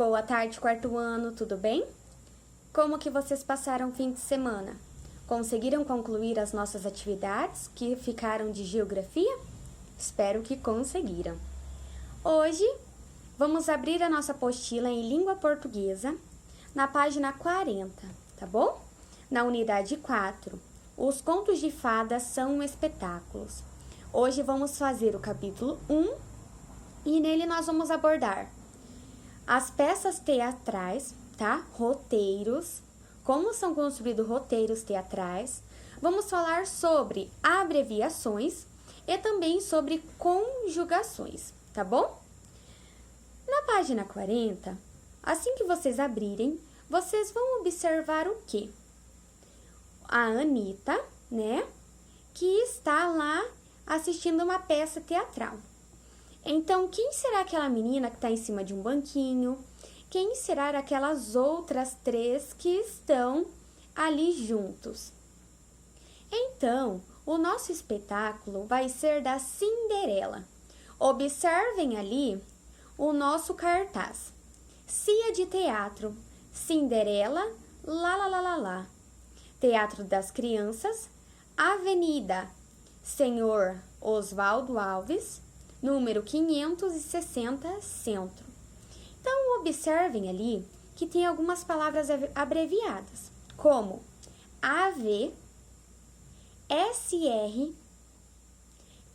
Boa tarde, quarto ano, tudo bem? Como que vocês passaram o fim de semana? Conseguiram concluir as nossas atividades que ficaram de geografia? Espero que conseguiram. Hoje, vamos abrir a nossa apostila em língua portuguesa na página 40, tá bom? Na unidade 4, os contos de fadas são espetáculos. Hoje vamos fazer o capítulo 1 e nele nós vamos abordar as peças teatrais, tá? Roteiros, como são construídos roteiros teatrais. Vamos falar sobre abreviações e também sobre conjugações, tá bom? Na página 40, assim que vocês abrirem, vocês vão observar o quê? A Anitta, né? Que está lá assistindo uma peça teatral. Então, quem será aquela menina que está em cima de um banquinho? Quem será aquelas outras três que estão ali juntos? Então, o nosso espetáculo vai ser da Cinderela. Observem ali o nosso cartaz. Cia de teatro, Cinderela, lá, lá, lá, lá, lá. Teatro das Crianças, Avenida Senhor Oswaldo Alves, número 560, Centro. Então, observem ali que tem algumas palavras abreviadas, como AV, SR,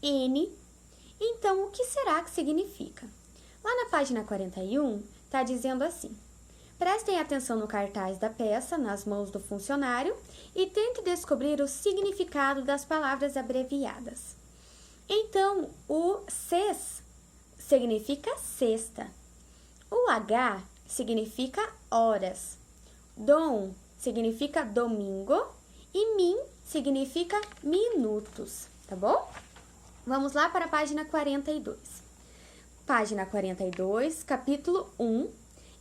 N. Então, o que será que significa? Lá na página 41, está dizendo assim: prestem atenção no cartaz da peça, nas mãos do funcionário, e tente descobrir o significado das palavras abreviadas. Então, o CES significa sexta, o H significa horas, DOM significa domingo e MIN significa minutos, tá bom? Vamos lá para a página 42. Página 42, capítulo 1,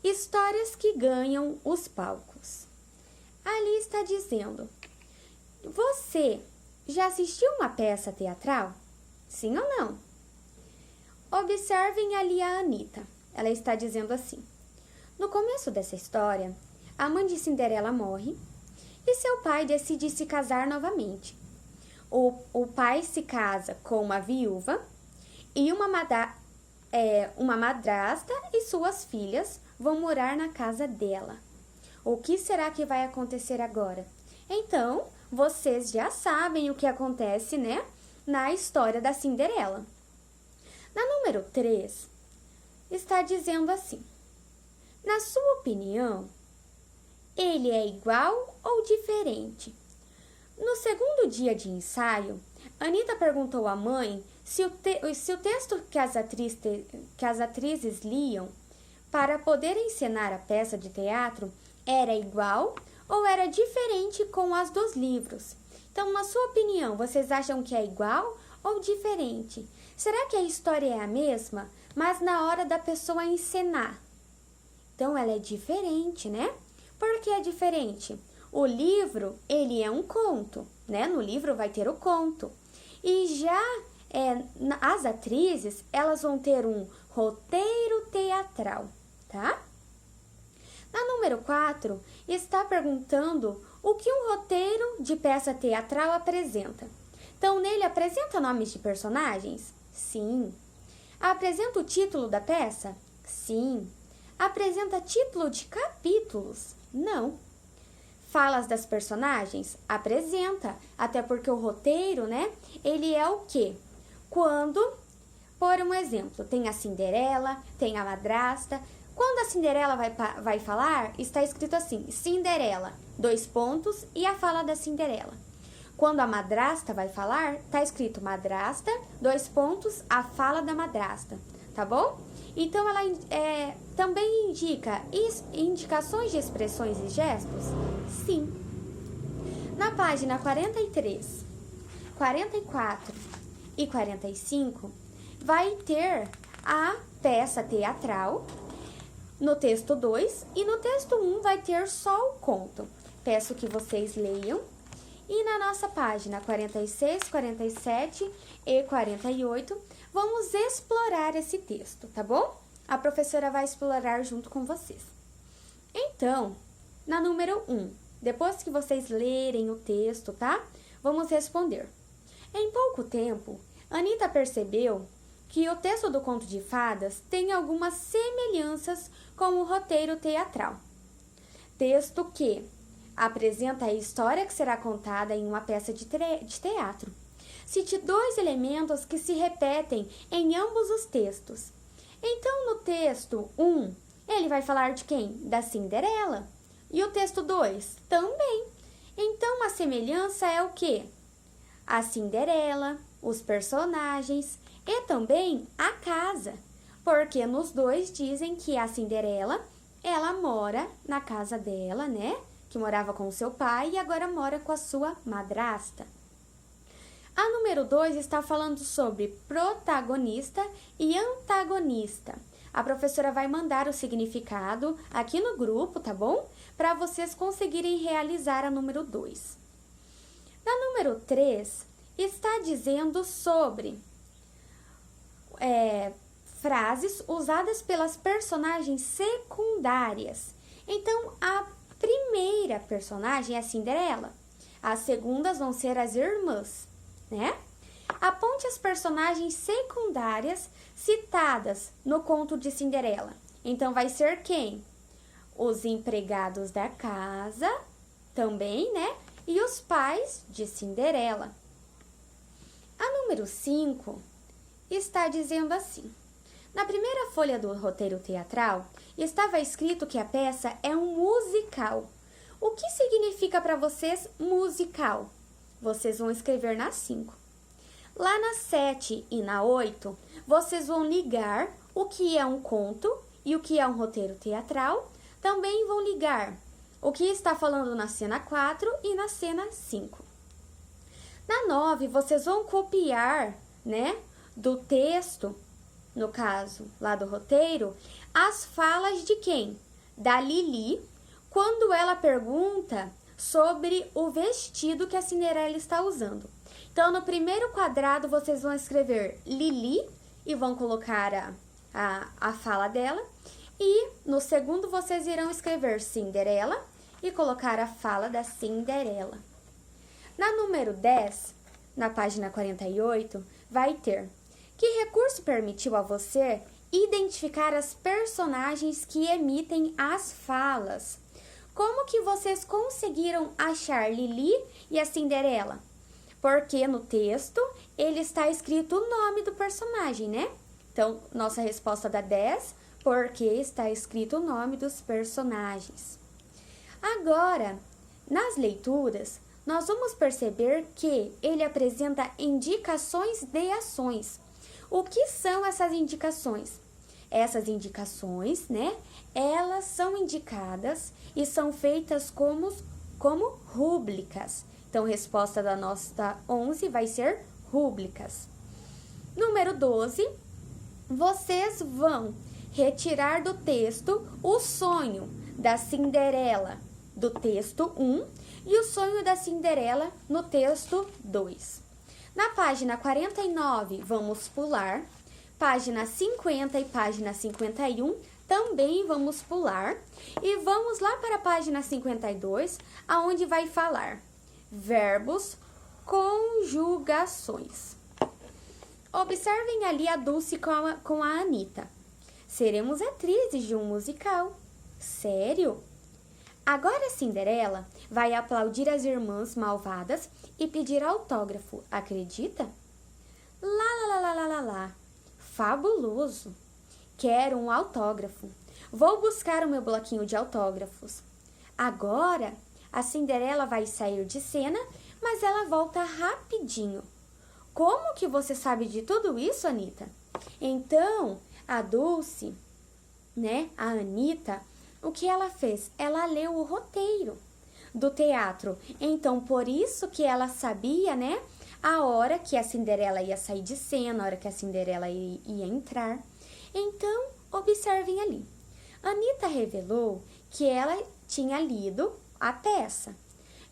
histórias que ganham os palcos. Ali está dizendo: você já assistiu uma peça teatral? Sim ou não? Observem ali a Anitta. Ela está dizendo assim: no começo dessa história, a mãe de Cinderela morre e seu pai decide se casar novamente. O pai se casa com uma viúva e uma madrasta e suas filhas vão morar na casa dela. O que será que vai acontecer agora? Então, vocês já sabem o que acontece, né? Na história da Cinderela. Na número 3, está dizendo assim: na sua opinião, ele é igual ou diferente? No segundo dia de ensaio, Anitta perguntou à mãe se o texto que as atrizes liam para poder encenar a peça de teatro era igual ou era diferente com as dos livros. Então, na sua opinião, vocês acham que é igual ou diferente? Será que a história é a mesma, mas na hora da pessoa encenar? Então, ela é diferente, né? Por que é diferente? O livro, ele é um conto, né? No livro vai ter o conto. E já as atrizes, elas vão ter um roteiro teatral, tá? Na número 4, está perguntando o que um roteiro de peça teatral apresenta. Então, nele apresenta nomes de personagens? Sim. Apresenta o título da peça? Sim. Apresenta título de capítulos? Não. Falas das personagens? Apresenta, até porque o roteiro, né? Ele é o quê? Quando, por um exemplo, tem a Cinderela, tem a madrasta. Quando a Cinderela vai falar, está escrito assim: Cinderela, 2 pontos, e a fala da Cinderela. Quando a madrasta vai falar, está escrito madrasta, 2 pontos, a fala da madrasta, tá bom? Então, ela também indica indicações de expressões e gestos? Sim. Na página 43, 44 e 45, vai ter a peça teatral no texto 2 e no texto 1 vai ter só o conto. Peço que vocês leiam. E na nossa página 46, 47 e 48, vamos explorar esse texto, tá bom? a professora vai explorar junto com vocês. Então, na número 1, depois que vocês lerem o texto, tá? Vamos responder. Em pouco tempo, Anita percebeu que o texto do conto de fadas tem algumas semelhanças com o roteiro teatral. Texto que apresenta a história que será contada em uma peça de teatro. Cite 2 elementos que se repetem em ambos os textos. Então, no texto 1, ele vai falar de quem? Da Cinderela. E o texto 2? Também. Então, a semelhança é o quê? A Cinderela, os personagens e também a casa. Porque nos 2 dizem que a Cinderela, ela mora na casa dela, né? Que morava com o seu pai e agora mora com a sua madrasta. A número 2 está falando sobre protagonista e antagonista. A professora vai mandar o significado aqui no grupo, tá bom? Para vocês conseguirem realizar a número 2. Na número 3, está dizendo sobre frases usadas pelas personagens secundárias. Então, a primeira personagem é a Cinderela. As segundas vão ser as irmãs, né? Aponte as personagens secundárias citadas no conto de Cinderela. Então, vai ser quem? Os empregados da casa, também, né? E os pais de Cinderela. A número 5 está dizendo assim. Na primeira folha do roteiro teatral, estava escrito que a peça é um musical. O que significa para vocês musical? Vocês vão escrever na 5. Lá na 7 e na 8, vocês vão ligar o que é um conto e o que é um roteiro teatral. Também vão ligar o que está falando na cena 4 e na cena 5. Na 9, vocês vão copiar, né, do texto, no caso lá do roteiro, as falas de quem? Da Lili, quando ela pergunta sobre o vestido que a Cinderela está usando. Então, no primeiro quadrado, vocês vão escrever Lili e vão colocar a fala dela. E no segundo, vocês irão escrever Cinderela e colocar a fala da Cinderela. Na número 10, na página 48, vai ter: que recurso permitiu a você identificar as personagens que emitem as falas? Como que vocês conseguiram achar Lili e a Cinderela? Porque no texto ele está escrito o nome do personagem, né? Então, nossa resposta dá 10, porque está escrito o nome dos personagens. Agora, nas leituras, nós vamos perceber que ele apresenta indicações de ações. O que são essas indicações? Essas indicações, né? Elas são indicadas e são feitas como rúbricas. Então, resposta da nossa 11 vai ser rúbricas. Número 12, vocês vão retirar do texto o sonho da Cinderela do texto 1 e o sonho da Cinderela no texto 2. Na página 49, vamos pular. Página 50 e página 51 também vamos pular. E vamos lá para a página 52, aonde vai falar verbos, conjugações. Observem ali a Dulce com a Anita. Seremos atrizes de um musical. Sério? Agora a Cinderela vai aplaudir as irmãs malvadas e pedir autógrafo, acredita? Lá. Fabuloso. Quero um autógrafo. Vou buscar o meu bloquinho de autógrafos. Agora, a Cinderela vai sair de cena, mas ela volta rapidinho. Como que você sabe de tudo isso, Anita? Então, a Dulce, né, a Anita, o que ela fez? Ela leu o roteiro do teatro. Então, por isso que ela sabia, né, a hora que a Cinderela ia sair de cena, a hora que a Cinderela ia entrar. Então, observem ali. Anita revelou que ela tinha lido a peça.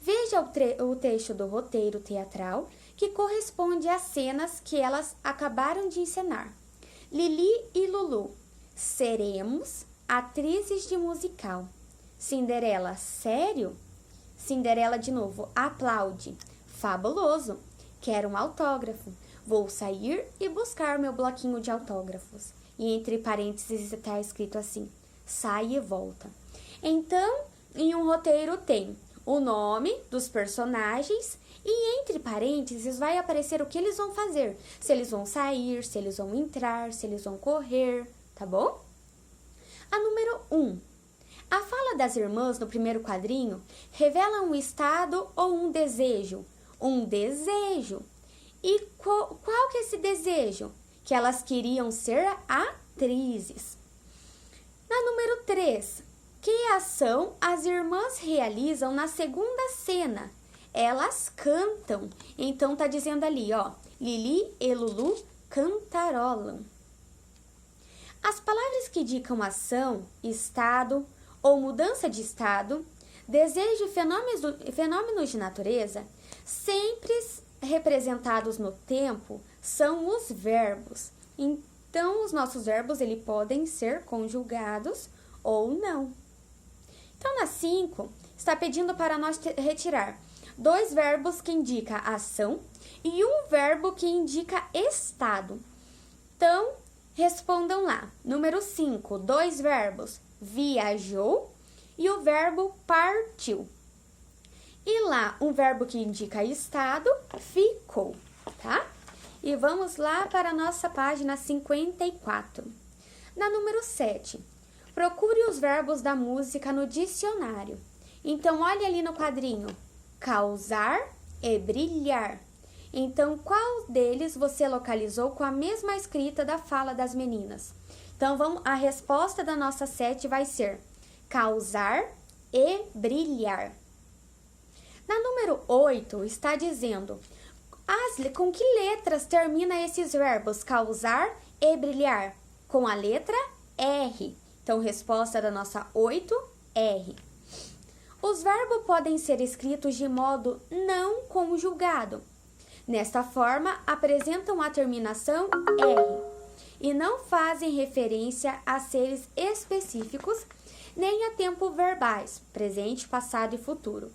Veja o trecho do roteiro teatral que corresponde às cenas que elas acabaram de encenar. Lili e Lulu Seremos atrizes de musical. Cinderela, sério? Cinderela de novo, aplaude. Fabuloso. Quero um autógrafo. Vou sair e buscar meu bloquinho de autógrafos. E entre parênteses está escrito assim, sai e volta. Então, em um roteiro tem o nome dos personagens e entre parênteses vai aparecer o que eles vão fazer. Se eles vão sair, se eles vão entrar, se eles vão correr, tá bom? A número 1. A fala das irmãs no primeiro quadrinho revela um estado ou um desejo? Um desejo. E qual que é esse desejo? Que elas queriam ser atrizes. Na número 3, que ação as irmãs realizam na segunda cena? Elas cantam. Então tá dizendo ali, ó, Lili e Lulu cantarolam. As palavras que indicam ação, estado ou mudança de estado, desejo e fenômenos de natureza, sempre representados no tempo, são os verbos. Então, os nossos verbos podem ser conjugados ou não. Então, na 5, está pedindo para nós retirar 2 verbos que indicam ação e um verbo que indica estado. Então, respondam lá. Número 5, 2 verbos, viajou e o verbo partiu. E lá, um verbo que indica estado, ficou, tá? E vamos lá para a nossa página 54. Na número 7, procure os verbos da música no dicionário. Então, olha ali no quadrinho, causar e brilhar. Então, qual deles você localizou com a mesma escrita da fala das meninas? Então, a resposta da nossa 7 vai ser causar e brilhar. Na número 8, está dizendo, com que letras termina esses verbos causar e brilhar? Com a letra R. Então, resposta da nossa 8, R. Os verbos podem ser escritos de modo não conjugado. Nesta forma, apresentam a terminação R e não fazem referência a seres específicos nem a tempos verbais, presente, passado e futuro.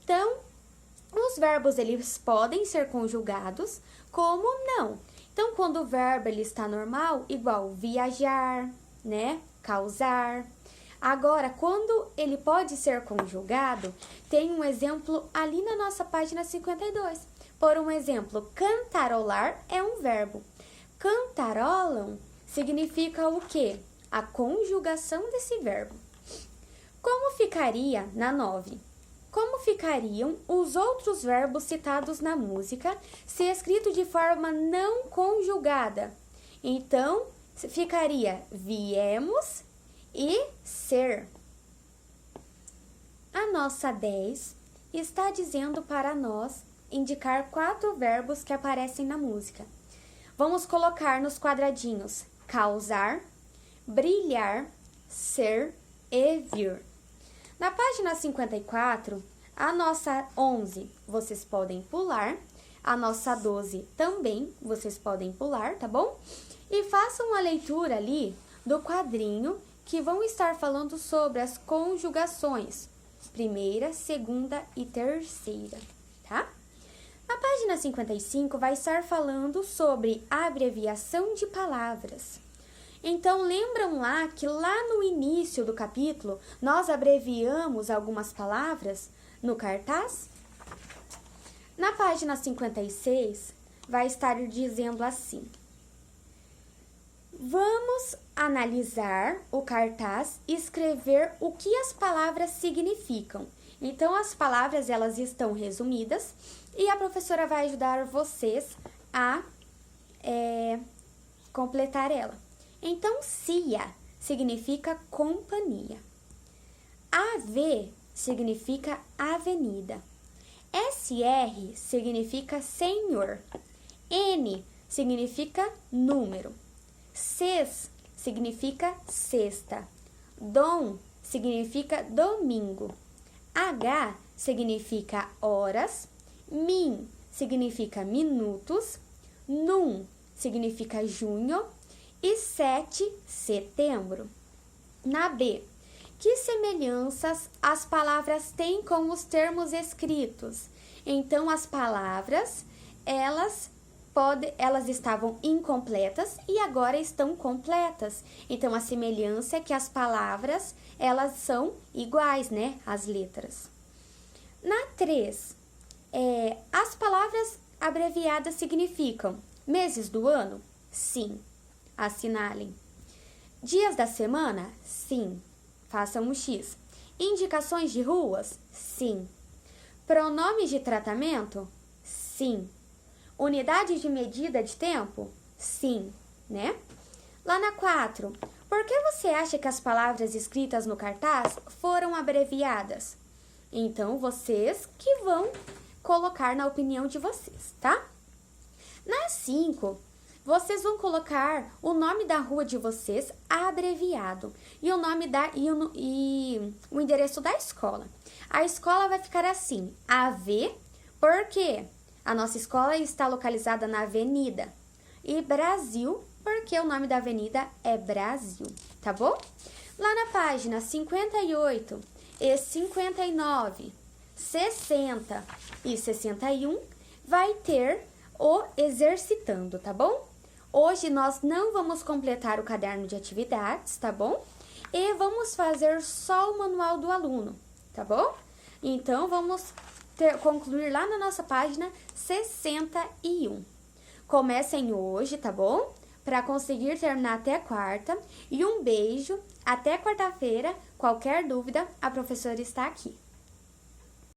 Então, os verbos eles podem ser conjugados como não. Então, quando o verbo está normal, igual viajar, né? Causar. Agora, quando ele pode ser conjugado, tem um exemplo ali na nossa página 52. Por um exemplo, cantarolar é um verbo. Cantarolam significa o quê? A conjugação desse verbo. Como ficaria na 9? Como ficariam os outros verbos citados na música se escrito de forma não conjugada? Então, ficaria viemos e ser. A nossa 10 está dizendo para nós indicar 4 verbos que aparecem na música. Vamos colocar nos quadradinhos causar, brilhar, ser e vir. Na página 54, a nossa 11 vocês podem pular, a nossa 12 também vocês podem pular, tá bom? E façam a leitura ali do quadrinho que vão estar falando sobre as conjugações, primeira, segunda e terceira, tá? Na página 55 vai estar falando sobre a abreviação de palavras. Então, lembram lá que lá no início do capítulo, nós abreviamos algumas palavras no cartaz? Na página 56, vai estar dizendo assim. Vamos analisar o cartaz e escrever o que as palavras significam. Então, as palavras, elas estão resumidas e a professora vai ajudar vocês a completar ela. Então, cia significa companhia. AV significa avenida. SR significa senhor. N significa número. Ces significa sexta. Dom significa domingo. H significa horas. Min significa minutos. Num significa junho. e 7 de setembro. Na B, que semelhanças as palavras têm com os termos escritos? Então, as palavras, elas estavam incompletas e agora estão completas. Então, a semelhança é que as palavras, elas são iguais, né? As letras. Na 3, as palavras abreviadas significam meses do ano? Sim. Assinalem. Dias da semana? Sim. Façam um X. Indicações de ruas? Sim. Pronomes de tratamento? Sim. Unidade de medida de tempo? Sim, né? Lá na 4, por que você acha que as palavras escritas no cartaz foram abreviadas? Então, vocês que vão colocar na opinião de vocês, tá? Na 5, vocês vão colocar o nome da rua de vocês abreviado e o nome e o endereço da escola. A escola vai ficar assim, AV, porque a nossa escola está localizada na Avenida, e Brasil, porque o nome da avenida é Brasil, tá bom? Lá na página 58 e 59, 60 e 61, vai ter o exercitando, tá bom? Hoje nós não vamos completar o caderno de atividades, tá bom? E vamos fazer só o manual do aluno, tá bom? Então, vamos concluir lá na nossa página 61. Comecem hoje, tá bom? Para conseguir terminar até quarta. E um beijo, até quarta-feira. Qualquer dúvida, a professora está aqui.